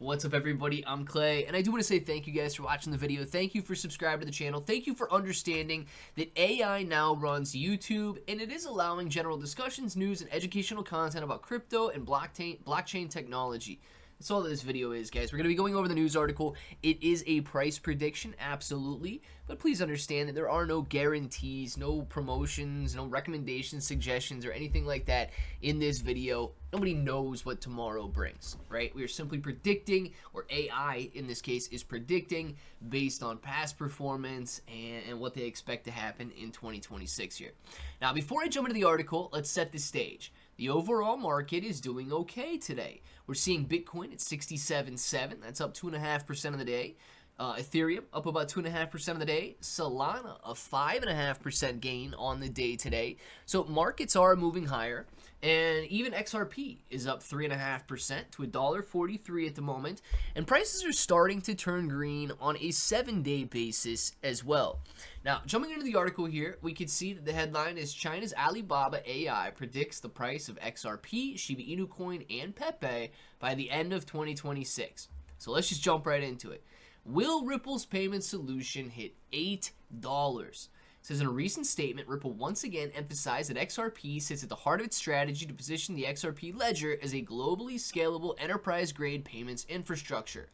What's up, everybody? I'm Clay, and I do want to say thank you guys for watching the video. Thank you for subscribing to the channel. Thank you for understanding that AI now runs YouTube, and it is allowing general discussions, news, and educational content about crypto and blockchain technology. That's all that this video is, guys. We're going to be going over the news article. It is a price prediction, absolutely, but please understand that there are no guarantees, no promotions, no recommendations, suggestions, or anything like that in this video. Nobody knows what tomorrow brings, right? We are simply predicting, or AI in this case is predicting based on past performance and what they expect to happen in 2026 here. Now, before I jump into the article, let's set the stage. The overall market is doing okay today. We're seeing Bitcoin at 67.7. That's up 2.5% of the day. Ethereum up about 2.5% of the day. Solana a 5.5% gain on the day today. So markets are moving higher, and even XRP is up 3.5% to $1.43 at the moment. And prices are starting to turn green on a 7-day basis as well. Now, jumping into the article here, we can see that the headline is China's Alibaba AI predicts the price of XRP, Shiba Inu coin, and Pepe by the end of 2026. So let's just jump right into it. Will Ripple's payment solution hit $8? It says in a recent statement, Ripple once again emphasized that XRP sits at the heart of its strategy to position the XRP ledger as a globally scalable enterprise-grade payments infrastructure.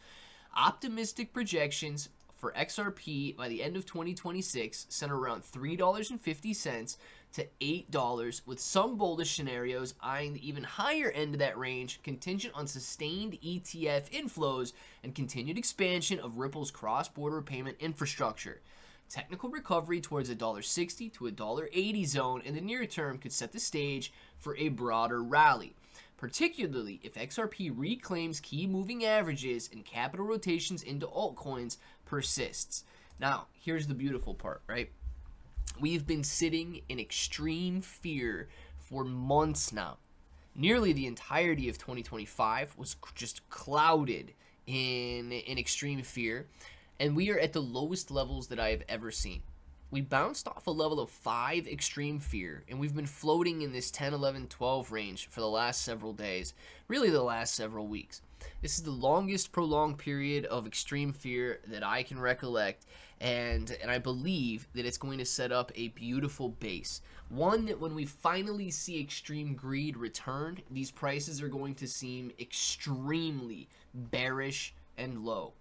Optimistic projections for XRP by the end of 2026 center around $3.50 to $8, with some bullish scenarios eyeing the even higher end of that range, contingent on sustained ETF inflows and continued expansion of Ripple's cross-border payment infrastructure. Technical recovery towards a $1.60 to a $1.80 zone in the near term could set the stage for a broader rally, particularly if XRP reclaims key moving averages and capital rotations into altcoins persists. Now, here's the beautiful part, right? We've been sitting in extreme fear for months now. Nearly the entirety of 2025 was just clouded in extreme fear, and we are at the lowest levels that I have ever seen. We bounced off a level of 5 extreme fear, and we've been floating in this 10, 11, 12 range for the last several days, really the last several weeks. This is the longest prolonged period of extreme fear that I can recollect, and I believe that it's going to set up a beautiful base. One that when we finally see extreme greed return, these prices are going to seem extremely bearish and low.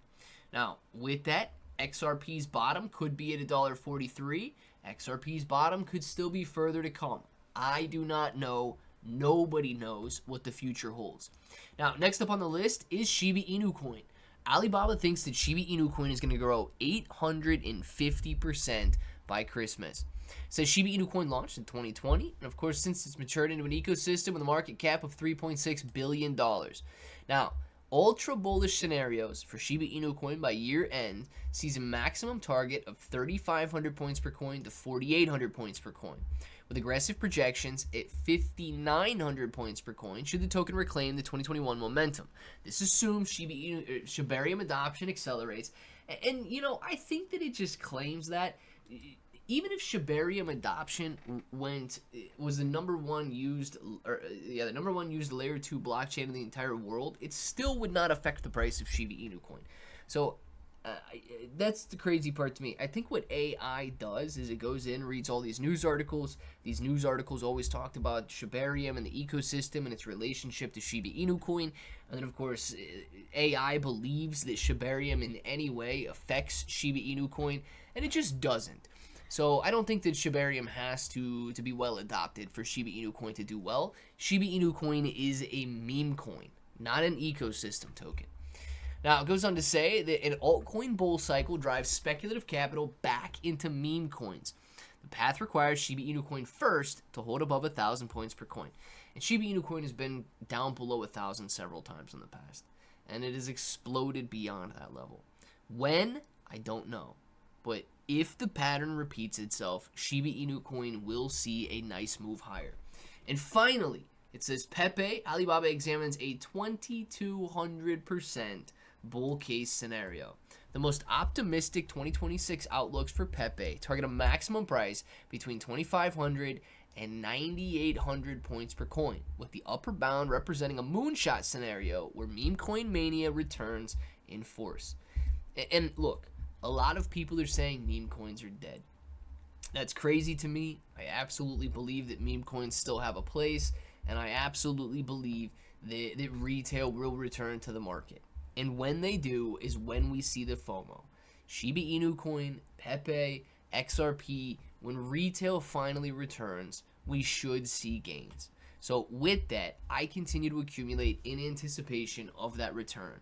Now, with that, XRP's bottom could be at $1.43. XRP's bottom could still be further to come. I do not know. Nobody knows what the future holds. Now, next up on the list is Shiba Inu coin. Alibaba thinks that Shiba Inu coin is going to grow 850% by Christmas. It says Shiba Inu coin launched in 2020, and of course, since it's matured into an ecosystem with a market cap of $3.6 billion. Now, ultra bullish scenarios for Shiba Inu coin by year end sees a maximum target of 3,500 points per coin to 4,800 points per coin, with aggressive projections at 5,900 points per coin should the token reclaim the 2021 momentum. This assumes Shibarium adoption accelerates, and you know, I think that it just claims that even if Shibarium adoption was the number one used layer 2 blockchain in the entire world, it still would not affect the price of Shiba Inu coin. So that's the crazy part to me. I think what AI does is it goes in, reads all these news articles. These news articles always talked about Shibarium and the ecosystem and its relationship to Shiba Inu coin. And then, of course, AI believes that Shibarium in any way affects Shiba Inu coin, and it just doesn't. So I don't think that Shibarium has to be well adopted for Shiba Inu coin to do well. Shiba Inu coin is a meme coin, not an ecosystem token. Now, it goes on to say that an altcoin bull cycle drives speculative capital back into meme coins. The path requires Shiba Inu coin first to hold above 1,000 points per coin. And Shiba Inu coin has been down below 1,000 several times in the past, and it has exploded beyond that level. When? I don't know. But if the pattern repeats itself, Shiba Inu coin will see a nice move higher. And finally, it says Pepe, Alibaba examines a 2,200% bull case scenario. The most optimistic 2026 outlooks for Pepe target a maximum price between 2,500 and 9,800 points per coin, with the upper bound representing a moonshot scenario where meme coin mania returns in force. And look, a lot of people are saying meme coins are dead. That's crazy to me. I absolutely believe that meme coins still have a place, and I absolutely believe that retail will return to the market. And when they do is when we see the FOMO. Shiba Inu coin, Pepe, XRP, when retail finally returns, we should see gains. So with that, I continue to accumulate in anticipation of that return.